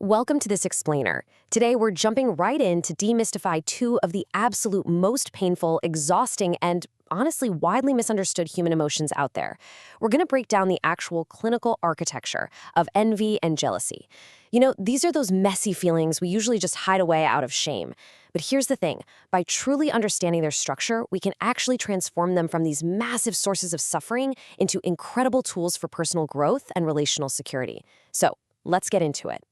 Welcome to this explainer. Today we're jumping right in to demystify two of the absolute most painful, exhausting, and honestly widely misunderstood human emotions out there. We're going to break down the actual clinical architecture of envy and jealousy. These are those messy feelings we usually just hide away out of shame. But here's the thing, by truly understanding their structure, we can actually transform them from these massive sources of suffering into incredible tools for personal growth and relational security. So, let's get into it.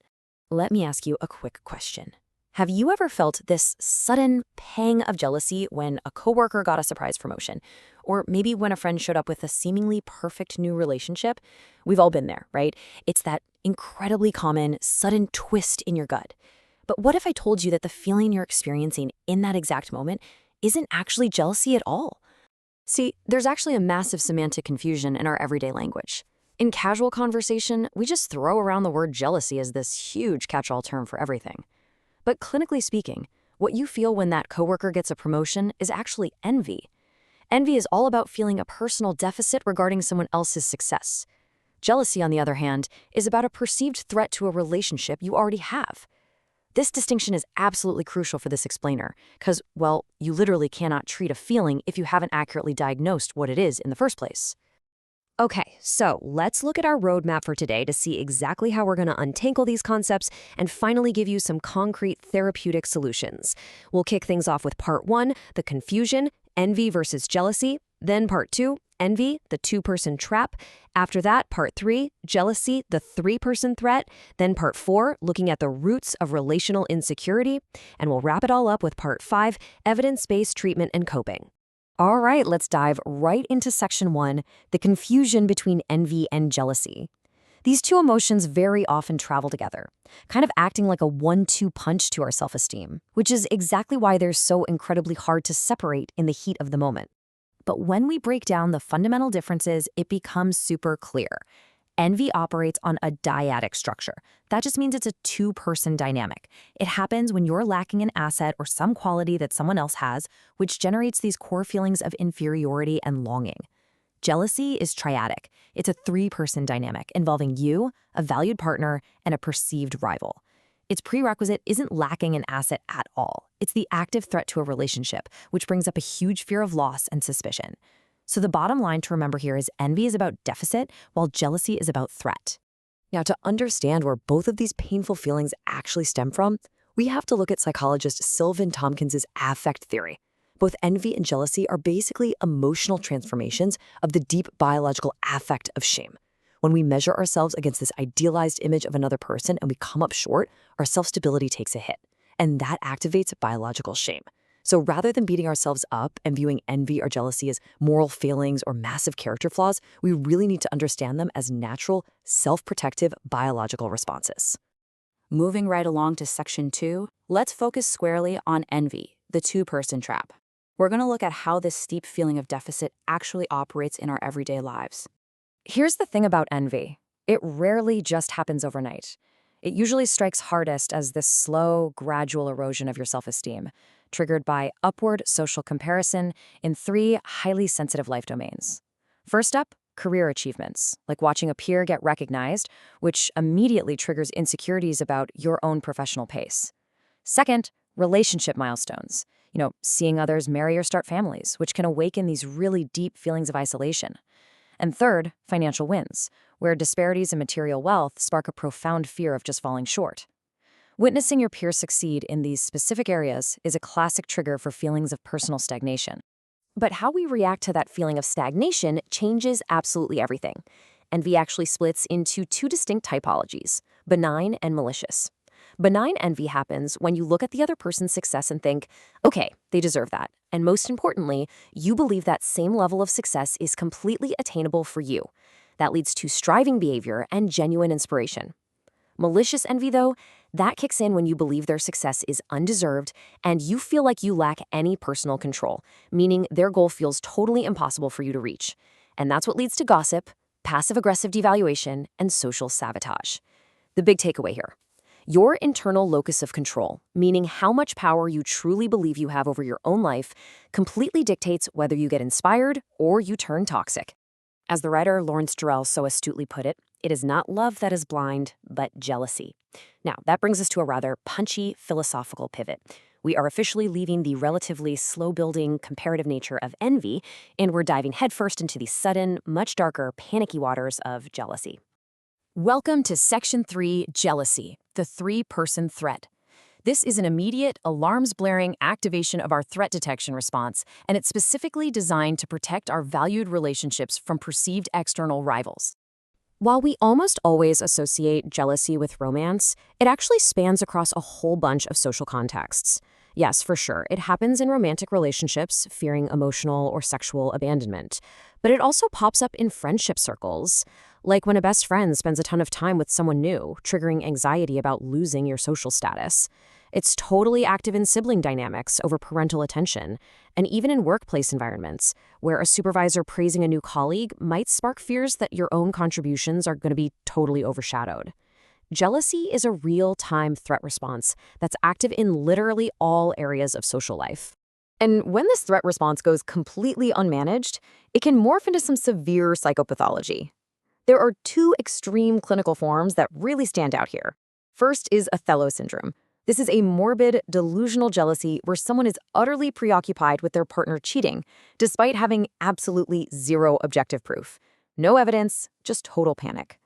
Let me ask you a quick question. Have you ever felt this sudden pang of jealousy when a coworker got a surprise promotion? Or maybe when a friend showed up with a seemingly perfect new relationship? We've all been there, right? It's that incredibly common, sudden twist in your gut. But what if I told you that the feeling you're experiencing in that exact moment isn't actually jealousy at all? See, there's actually a massive semantic confusion in our everyday language. In casual conversation, we just throw around the word jealousy as this huge catch-all term for everything. But clinically speaking, what you feel when that coworker gets a promotion is actually envy. Envy is all about feeling a personal deficit regarding someone else's success. Jealousy, on the other hand, is about a perceived threat to a relationship you already have. This distinction is absolutely crucial for this explainer, because, well, you literally cannot treat a feeling if you haven't accurately diagnosed what it is in the first place. Okay, so let's look at our roadmap for today to see exactly how we're going to untangle these concepts and finally give you some concrete therapeutic solutions. We'll kick things off with part 1, the confusion, envy versus jealousy. Then part 2, envy, the two-person trap. After that, part 3, jealousy, the three-person threat. Then part 4, looking at the roots of relational insecurity. And we'll wrap it all up with part 5, evidence-based treatment and coping. All right, let's dive right into section 1, the confusion between envy and jealousy. These two emotions very often travel together, kind of acting like a 1-2 punch to our self-esteem, which is exactly why they're so incredibly hard to separate in the heat of the moment. But when we break down the fundamental differences, it becomes super clear. Envy operates on a dyadic structure. That just means it's a two-person dynamic. It happens when you're lacking an asset or some quality that someone else has, which generates these core feelings of inferiority and longing. Jealousy is triadic. It's a three-person dynamic involving you, a valued partner, and a perceived rival. Its prerequisite isn't lacking an asset at all. It's the active threat to a relationship, which brings up a huge fear of loss and suspicion. So the bottom line to remember here is envy is about deficit, while jealousy is about threat. Now, to understand where both of these painful feelings actually stem from, we have to look at psychologist Sylvan Tompkins' affect theory. Both envy and jealousy are basically emotional transformations of the deep biological affect of shame. When we measure ourselves against this idealized image of another person and we come up short, our self-stability takes a hit, and that activates biological shame. So rather than beating ourselves up and viewing envy or jealousy as moral failings or massive character flaws, we really need to understand them as natural, self-protective biological responses. Moving right along to section 2, let's focus squarely on envy, the two-person trap. We're going to look at how this steep feeling of deficit actually operates in our everyday lives. Here's the thing about envy. It rarely just happens overnight. It usually strikes hardest as this slow, gradual erosion of your self-esteem, triggered by upward social comparison in 3 highly sensitive life domains. First up, career achievements, like watching a peer get recognized, which immediately triggers insecurities about your own professional pace. Second, relationship milestones, seeing others marry or start families, which can awaken these really deep feelings of isolation. And third, financial wins, where disparities in material wealth spark a profound fear of just falling short. Witnessing your peers succeed in these specific areas is a classic trigger for feelings of personal stagnation. But how we react to that feeling of stagnation changes absolutely everything. Envy actually splits into 2 distinct typologies, benign and malicious. Benign envy happens when you look at the other person's success and think, okay, they deserve that. And most importantly, you believe that same level of success is completely attainable for you. That leads to striving behavior and genuine inspiration. Malicious envy, though, that kicks in when you believe their success is undeserved and you feel like you lack any personal control, meaning their goal feels totally impossible for you to reach. And that's what leads to gossip, passive-aggressive devaluation, and social sabotage. The big takeaway here. Your internal locus of control, meaning how much power you truly believe you have over your own life, completely dictates whether you get inspired or you turn toxic. As the writer Lawrence Durrell so astutely put it, It is not love that is blind, but jealousy. Now, that brings us to a rather punchy philosophical pivot. We are officially leaving the relatively slow-building comparative nature of envy, and we're diving headfirst into the sudden, much darker, panicky waters of jealousy. Welcome to Section 3, Jealousy, the three-person threat. This is an immediate, alarms-blaring activation of our threat detection response, and it's specifically designed to protect our valued relationships from perceived external rivals. While we almost always associate jealousy with romance, it actually spans across a whole bunch of social contexts. Yes, for sure, it happens in romantic relationships, fearing emotional or sexual abandonment. But it also pops up in friendship circles, like when a best friend spends a ton of time with someone new, triggering anxiety about losing your social status. It's totally active in sibling dynamics over parental attention, and even in workplace environments, where a supervisor praising a new colleague might spark fears that your own contributions are going to be totally overshadowed. Jealousy is a real-time threat response that's active in literally all areas of social life. And when this threat response goes completely unmanaged, it can morph into some severe psychopathology. There are two extreme clinical forms that really stand out here. First is Othello syndrome. This is a morbid, delusional jealousy where someone is utterly preoccupied with their partner cheating, despite having absolutely zero objective proof. No evidence, just total panic.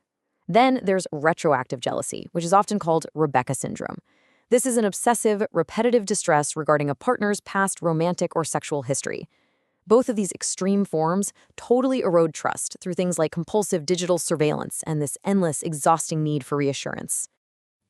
Then there's retroactive jealousy, which is often called Rebecca syndrome. This is an obsessive, repetitive distress regarding a partner's past romantic or sexual history. Both of these extreme forms totally erode trust through things like compulsive digital surveillance and this endless, exhausting need for reassurance.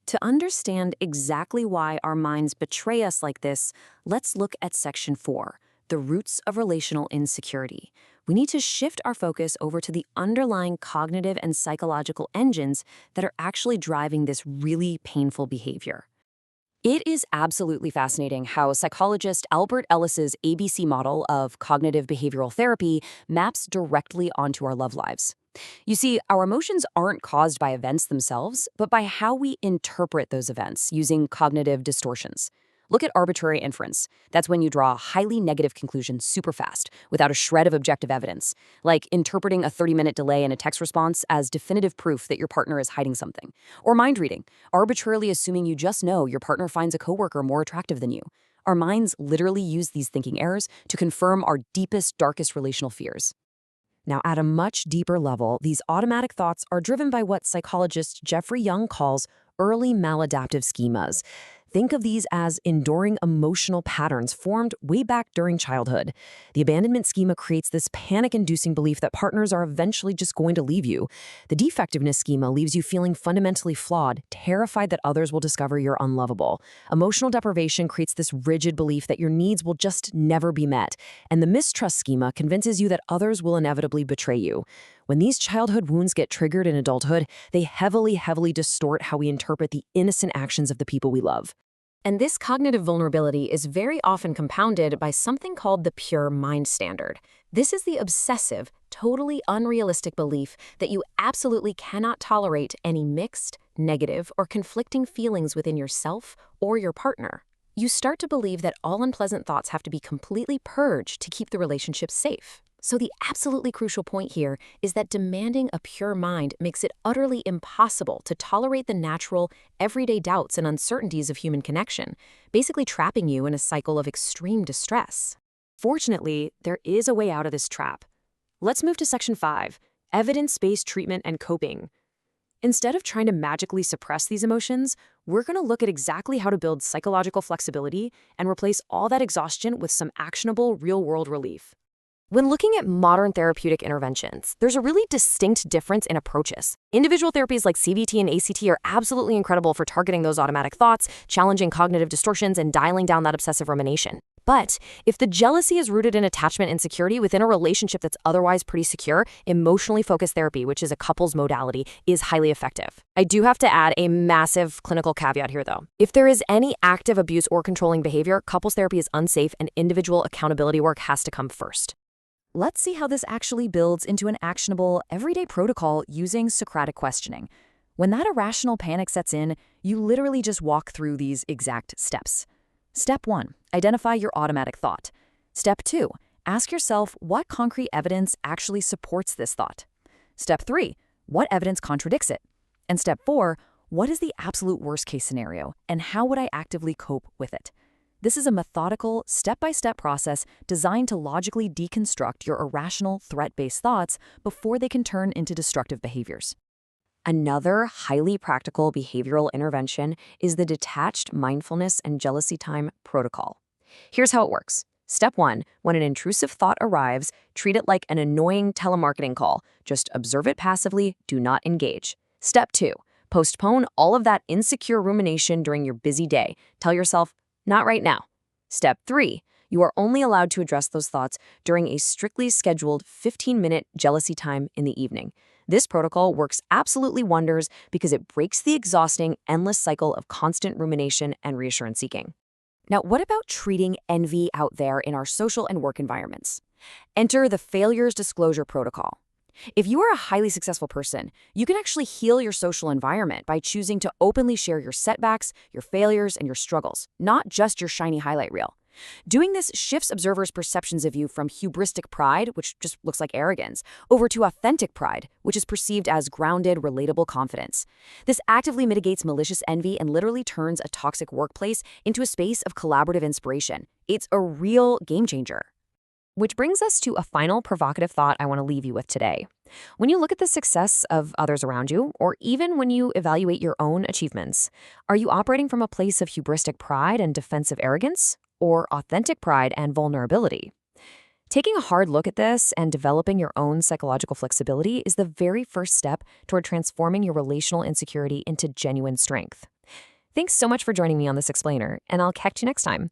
To understand exactly why our minds betray us like this, let's look at Section 4, the roots of relational insecurity. We need to shift our focus over to the underlying cognitive and psychological engines that are actually driving this really painful behavior. It is absolutely fascinating how psychologist Albert Ellis's ABC model of cognitive behavioral therapy maps directly onto our love lives. You see, our emotions aren't caused by events themselves, but by how we interpret those events using cognitive distortions. Look at arbitrary inference. That's when you draw a highly negative conclusion super fast, without a shred of objective evidence, like interpreting a 30-minute delay in a text response as definitive proof that your partner is hiding something. Or mind reading, arbitrarily assuming you just know your partner finds a coworker more attractive than you. Our minds literally use these thinking errors to confirm our deepest, darkest relational fears. Now, at a much deeper level, these automatic thoughts are driven by what psychologist Jeffrey Young calls early maladaptive schemas. Think of these as enduring emotional patterns formed way back during childhood. The abandonment schema creates this panic-inducing belief that partners are eventually just going to leave you. The defectiveness schema leaves you feeling fundamentally flawed, terrified that others will discover you're unlovable. Emotional deprivation creates this rigid belief that your needs will just never be met. And the mistrust schema convinces you that others will inevitably betray you. When these childhood wounds get triggered in adulthood, they heavily distort how we interpret the innocent actions of the people we love. And this cognitive vulnerability is very often compounded by something called the pure mind standard. This is the obsessive, totally unrealistic belief that you absolutely cannot tolerate any mixed, negative, or conflicting feelings within yourself or your partner. You start to believe that all unpleasant thoughts have to be completely purged to keep the relationship safe. So the absolutely crucial point here is that demanding a pure mind makes it utterly impossible to tolerate the natural, everyday doubts and uncertainties of human connection, basically trapping you in a cycle of extreme distress. Fortunately, there is a way out of this trap. Let's move to Section 5, evidence-based treatment and coping. Instead of trying to magically suppress these emotions, we're going to look at exactly how to build psychological flexibility and replace all that exhaustion with some actionable, real-world relief. When looking at modern therapeutic interventions, there's a really distinct difference in approaches. Individual therapies like CBT and ACT are absolutely incredible for targeting those automatic thoughts, challenging cognitive distortions, and dialing down that obsessive rumination. But if the jealousy is rooted in attachment insecurity within a relationship that's otherwise pretty secure, emotionally focused therapy, which is a couples modality, is highly effective. I do have to add a massive clinical caveat here, though. If there is any active abuse or controlling behavior, couples therapy is unsafe and individual accountability work has to come first. Let's see how this actually builds into an actionable, everyday protocol using Socratic questioning. When that irrational panic sets in, you literally just walk through these exact steps. Step 1, identify your automatic thought. Step 2, ask yourself what concrete evidence actually supports this thought. Step 3, What evidence contradicts it? And step 4, what is the absolute worst-case scenario, and how would I actively cope with it? This is a methodical, step-by-step process designed to logically deconstruct your irrational, threat-based thoughts before they can turn into destructive behaviors. Another highly practical behavioral intervention is the detached mindfulness and jealousy time protocol. Here's how it works. Step 1, when an intrusive thought arrives, treat it like an annoying telemarketing call. Just observe it passively, do not engage. Step 2, postpone all of that insecure rumination during your busy day. Tell yourself, not right now. Step 3, you are only allowed to address those thoughts during a strictly scheduled 15-minute jealousy time in the evening. This protocol works absolutely wonders because it breaks the exhausting, endless cycle of constant rumination and reassurance seeking. Now, what about treating envy out there in our social and work environments? Enter the failures disclosure protocol. If you are a highly successful person, you can actually heal your social environment by choosing to openly share your setbacks, your failures, and your struggles, not just your shiny highlight reel. Doing this shifts observers' perceptions of you from hubristic pride, which just looks like arrogance, over to authentic pride, which is perceived as grounded, relatable confidence. This actively mitigates malicious envy and literally turns a toxic workplace into a space of collaborative inspiration. It's a real game changer. Which brings us to a final provocative thought I want to leave you with today. When you look at the success of others around you, or even when you evaluate your own achievements, are you operating from a place of hubristic pride and defensive arrogance, or authentic pride and vulnerability? Taking a hard look at this and developing your own psychological flexibility is the very first step toward transforming your relational insecurity into genuine strength. Thanks so much for joining me on this explainer, and I'll catch you next time.